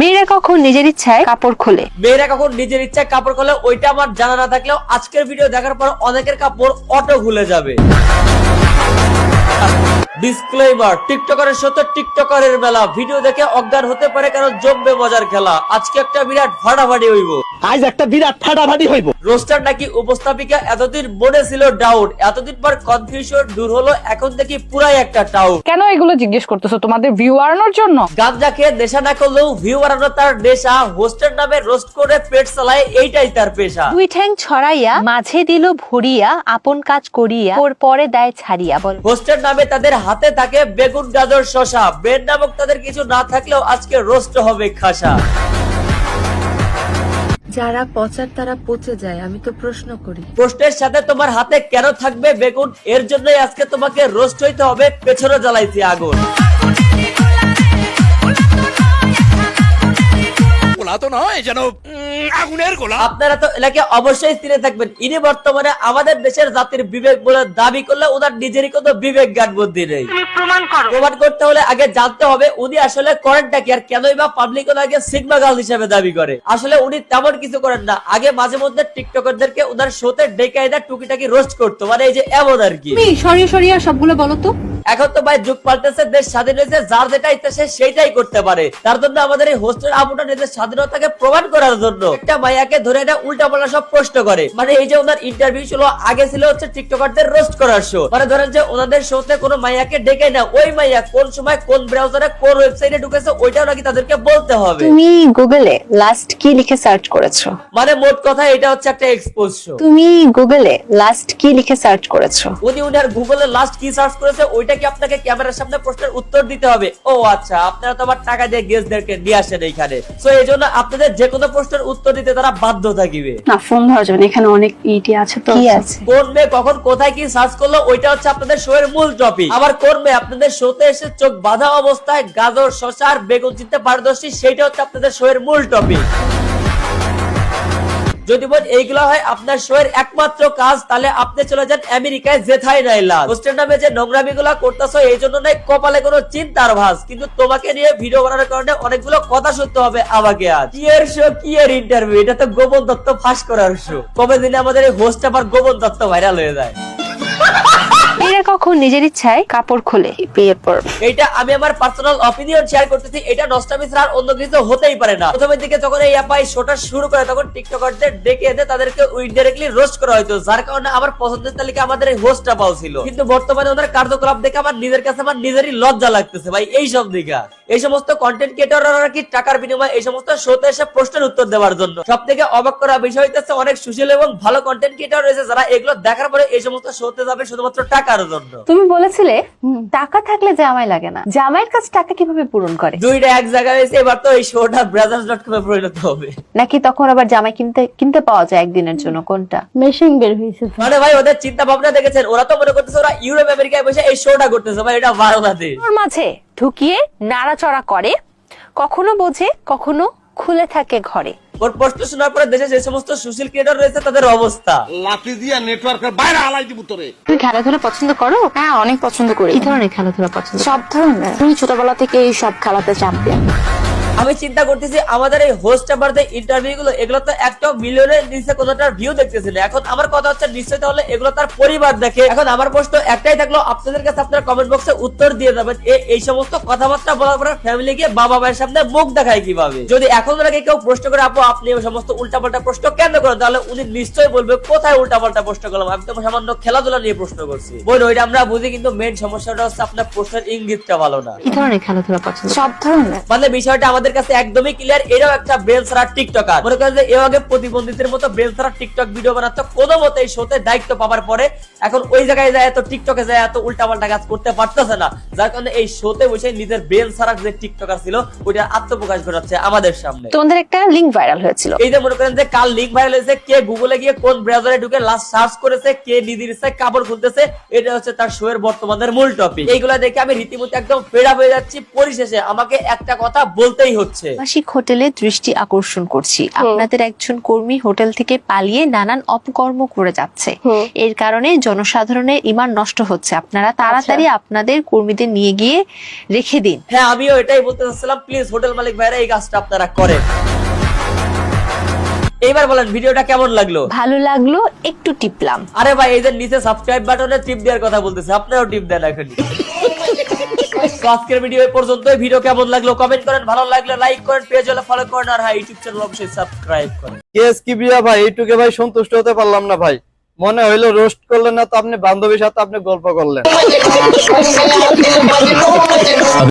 মেয়েরা কখন নিজের ইচ্ছায় কাপড় খোলে? মেয়েরা কখন নিজের ইচ্ছায় কাপড় খোলে ওইটা আমার জানা না থাকলেও আজকের ভিডিও দেখার পর অনেকের কাপড় অটো খুলে যাবে। ডিসক্লেইমার, টিকটকারের সাথে টিকটকারের মেলা, ভিডিও দেখে অজ্ঞান হতে পারে কারণ জমবে মজার খেলা। আজকে একটা বিরাট ফাটাফাটি হইব। আজ একটা বিরাট ফাটাফাটি হইব। রোস্টার নাকি উপস্থাপিকা এতদিন মনে ছিল ডাউট, এতদিন পর কনফিউশন দূর হলো, এখন দেখি পুরাই একটা টাউট। কেন এগুলো জিজ্ঞেস করতেছো? তোমাদের ভিউ বাড়ানোর জন্য? গাঁজা খেয়ে নেশা না করলেও ভিউ বাড়ানো তার নেশা, হোস্টের নামে রোস্ট করে পেট চালায় এইটাই তার পেশা। দুই ঠ্যাং ছড়াইয়া মাঝে দিল ভরিয়া, আপন কাজ করিয়া ওর পরে দেয় ছাড়িয়া। বল। হোস্টের নামে তাদের হাতে থাকে বেগুন গাজর শশা, ব্রেড নামক তাদের কিছু না থাকলেও আজকে রোস্ট হবে খাসা। যারা পচার তারা পচে যায়, আমি তো প্রশ্ন করি। প্রশ্নের সাথে তোমার হাতে কেন থাকবে বেগুন, এর জন্যই আজকে তোমাকে রোস্ট হইতে হবে, পেছনে জ্বালাইছি আগুন। আপনারা তো এলাকে অবশ্যই চিনে থাকবেন, ইনি বর্তমানে আমাদের দেশের জাতির বিবেক বলে দাবি করলে ওনার নিজেরই কোনো বিবেক জ্ঞান বুদ্ধি নেই। প্রমাণ করতে হলে আগে জানতে হবে উনি আসলে করেনটা কি, আর কেনই বা পাবলিক ওনাকে সিগমা গার্ল হিসেবে দাবি করে। আসলে উনি তেমন কিছু করেন না, আগে মাঝে মধ্যে টিকটকারদেরকে ওনার শোতে ডেকে এনে টুকিটাকি রোস্ট করতো, মানে এই যে এমন আর কি। সরিয়ে সরিয়ে সবগুলো বলো তো। এখন তো ভাই যুগ পাল্টেছে, দেশ স্বাধীন হয়েছে, যার যেটা ইচ্ছা সে সেইটাই করতে পারে। তার জন্য আমাদের এই হোস্টেল আপুটা নিজের স্বাধীনতাকে প্রমাণ করার জন্য একটা মাইয়াকে ধরে এটা উল্টা পাল্টা সব প্রশ্ন করে। মানে এই যে ওনার ইন্টারভিউ ছিল, আগে ছিল হচ্ছে টিকটকারদের রোস্ট করার শো। মানে ধরেন যে ওনাদের শোতে কোনো মাইয়াকে ডেকে না, ওই মাইয়া কোন সময় কোন ব্রাউজারে কোন ওয়েবসাইটে ঢুকেছে ওইটাও নাকি তাদেরকে বলতে হবে। তুমি গুগলে লাস্ট কি লিখে সার্চ করেছো? মানে মোট কথা এটা হচ্ছে একটা এক্সপোজ শো। তুমি গুগলে লাস্ট কি লিখে সার্চ করেছো? উনি আর গুগলে লাস্ট কি সার্চ করেছে ওইটা কি আপনাকে ক্যামেরার সামনে প্রশ্নের উত্তর দিতে হবে? ও আচ্ছা, আপনারা তো আবার টাকা দিয়ে গেস্টদেরকে নিয়ে আসেন এইখানে, সো এই জন্য আপনাদের যে কোনো প্রশ্নের উত্তর দিতে তারা বাধ্য থাকিবে। না, ফোন ধরা যাবে না, এখানে অনেক ইটি আছে তো। কি আছে? কোন মেয়ে কখন কোথায় কি সার্চ করলো ওইটা হচ্ছে আপনাদের শো এর মূল টপিক। আবার কোন মেয়ে আপনাদের শোতে এসে চোখ বাঁধা অবস্থায় গাজর শশা আর বেগুন চিনতে পারদর্শী, সেইটা হচ্ছে আপনাদের শো এর মূল টপিক। যদি বোন এইগুলো হয় আপনার শো এর একমাত্র কাজ, তাহলে আপনি চলে যান আমেরিকায়, জেথাই নাইলা। হোস্টেল নামে যে নোংরামি গুলা করতেছো এই জন্য নাই কপালে কোনো চিন্তার ভাঁজ, কিন্তু তোমাকে নিয়ে ভিডিও বানানোর কারণে অনেকগুলো কথা শুনতে হবে আমাকে। আজ কি এর শো, কি এর ইন্টারভিউ, এটা তো গোপন তথ্য ফাঁস করার শো। কবে দিনে আমাদের এই হোস্ট আবার গোপন তথ্য ভাইরাল হয়ে যায়। মেয়েরা কখন নিজের ইচ্ছায় কাপড় খোলে? বিয়ের পর। এটা আমি আমার পার্সোনাল অপিনিয়ন শেয়ার করতেছি, এটা নষ্টামি ছাড়া আর অন্য কিছু হতেই পারে না। প্রথমের দিকে যখন এই আপা শোটা শুরু করে তখন টিকটকারদের ডেকে এনে তাদেরকে ইনডাইরেক্টলি রোস্ট করা হয়তো, যার কারণে আমার পছন্দের তালিকা আমাদের এই হোস্টটা পাও ছিল। কিন্তু বর্তমানে ওদের কার্যকলাপ দেখে আমার নিজের কাছে আমার নিজেরই লজ্জা লাগতেছে ভাই। এই সব দিকে এই সমস্ত কন্টেন্ট ক্রিয়েটররা কি টাকার বিনিময়ে এই সমস্ত শোতে এসে প্রশ্নের উত্তর দেওয়ার জন্য। সব থেকে অবাক করা বিষয় হইতেছে অনেক সুশীল এবং ভালো কন্টেন্ট ক্রিয়েটর রয়েছে যারা এগুলো দেখার পরে এই সমস্ত শোতে যাবে শুধুমাত্র টাকার জন্য। তুমি বলেছিলে টাকা থাকলে জামাই লাগে না, জামাইয়ের কাছে টাকা কিভাবে পূরণ করে? দুইটা এক জায়গায় হয়েছে, এবার তো এই শোটা brothers.com এ পরিণত হবে নাকি তখন আবার জামাই কিনতে পাওয়া যায় একদিনের জন্য? কোনটা? মেশিন বের হয়েছে। মানে ভাই ওদের চিন্তা ভাবনা দেখেছেন, ওরা তো মনে করতেছে ওরা ইউরোপ আমেরিকায় বসে এই শোটা করতেছে। ভাই এটা বাংলাদেশ। ওর মাঝে ঢুকিয়ে নাড়াচড়া করে, কখনো বোঝে কখনো খুলে থাকে ঘরে। ওর প্রশ্ন শোনার পরে দেশে যে সমস্ত সুশীল ক্রিয়েটর রয়েছে তাদের অবস্থা। লাঠি দিয়া নেটওয়ার্কের বাইরে আলাই দিব তোরে। তুমি খেলাধুলা পছন্দ করো? হ্যাঁ, অনেক পছন্দ করি। কি ধরনের খেলাধুলা পছন্দ? সব ধরনের। তুমি ছোটবেলা থেকে এই সব খেলাতে চ্যাম্পিয়ন। আমি চিন্তা করতেছি আমাদের এই হোস্ট আবার ইন্টারভিউ গুলো এগুলো তো একটা মিলিয়নের নিচে কোনটার ভিউ দেখতেছি না। এখন আমার কথা হচ্ছে নিশ্চয়ই তাহলে এগুলো তার পরিবার দেখে। এখন আমার প্রশ্ন একটাই থাকলো, আপনাদের কাছে আপনারা কমেন্ট বক্সে উত্তর দিয়ে যাবেন এই সমস্ত কথাবার্তা বলার পরে ফ্যামিলি গিয়ে বাবা মায়ের সামনে মুখ দেখায় কিভাবে? যদি এখন ওনাকে কেউ প্রশ্ন করে আপু আপনি এই সমস্ত উল্টাপাল্টা প্রশ্ন কেন করেন, তাহলে উনি নিশ্চয়ই বলবে কোথায় উল্টাপাল্টা প্রশ্ন করলাম, আমি তো সামান্য খেলাধুলা নিয়ে প্রশ্ন করছি। বই ওইটা আমরা বুঝি, কিন্তু মেইন সমস্যাটা হচ্ছে আপনার প্রশ্নের ইঙ্গিতটা ভালো না। কি ধরনের খেলাধুলা পছন্দ? সব ধরনের। মানে বিষয়টা আমাদের কাছে একদমই ক্লিয়ার। এরাও একটা ব্রেন ছাড়া টিকটকার। মনে করেন যে এও আগে প্রতিবন্ধীদের মতো ব্রেন ছাড়া টিকটক ভিডিও বানাতো, কোনো মতে এই শোতে দায়িত্ব পাওয়ার পরে এখন ওই জায়গায় যায় এত টিকটকে যায় এত উল্টাপাল্টা কাজ করতে পারতেছে না, যার কারণে এই শোতে বসে নিজের ব্রেন ছাড়া যে টিকটকার ছিল ওইটা আত্মপ্রকাশ ঘটাচ্ছে আমাদের সামনে। তোমাদের একটা লিংক ভাইরাল হয়েছিল, এই যে মনে করেন যে কাল লিংক ভাইরাল হয়েছে, কে গুগলে গিয়ে কোন ব্রাউজারে ঢুকে লাস্ট সার্চ করেছে, কে নিজের ইচ্ছায় কাপড় খুলতেছে, এটা হচ্ছে তার শো এর বর্তমানের মূল টপিক। এইগুলা দেখে আমি রীতিমতো একদম ফেড আপ হয়ে যাচ্ছি। পরিশেষে আমাকে একটা কথা বলতেই হচ্ছে। আবাসিক হোটেলে দৃষ্টি আকর্ষণ করছি, আপনাদের একজন কর্মী হোটেল থেকে পালিয়ে নানান অপকর্ম করে যাচ্ছে। এর কারণে জনসাধারণের ঈমান নষ্ট হচ্ছে। আপনারা তাড়াতাড়ি আপনাদের কর্মীদের নিয়ে গিয়ে রেখে দিন। হ্যাঁ, আমিও এটাই বলতে চাচ্ছিলাম, প্লিজ হোটেল মালিক ভাইরা এই কাজটা আপনারা করেন। এইবার বলেন ভিডিওটা কেমন লাগলো? ভালো লাগলো, একটু টিপলাম। আরে ভাই, এই যে নিচে সাবস্ক্রাইব বাটনে টিপ দেওয়ার কথা বলতেছে, আপনারাও টিপ দেন এখনই। তো আজকের ভিডিও এই পর্যন্তই। ভিডিও কেমন লাগলো কমেন্ট করেন, ভালো লাগলে লাইক করেন, পেজ হলে ফলো করেন, আর হ্যাঁ ইউটিউব চ্যানেল অবশ্যই সাবস্ক্রাইব করেন। কেস কি বিয়া ভাই, এইটুকে ভাই সন্তুষ্ট হতে পারলাম না ভাই। মনে হইলো রোস্ট করলেন না তো আপনি বান্ধবীর সাথে আপনি গল্প করলেন।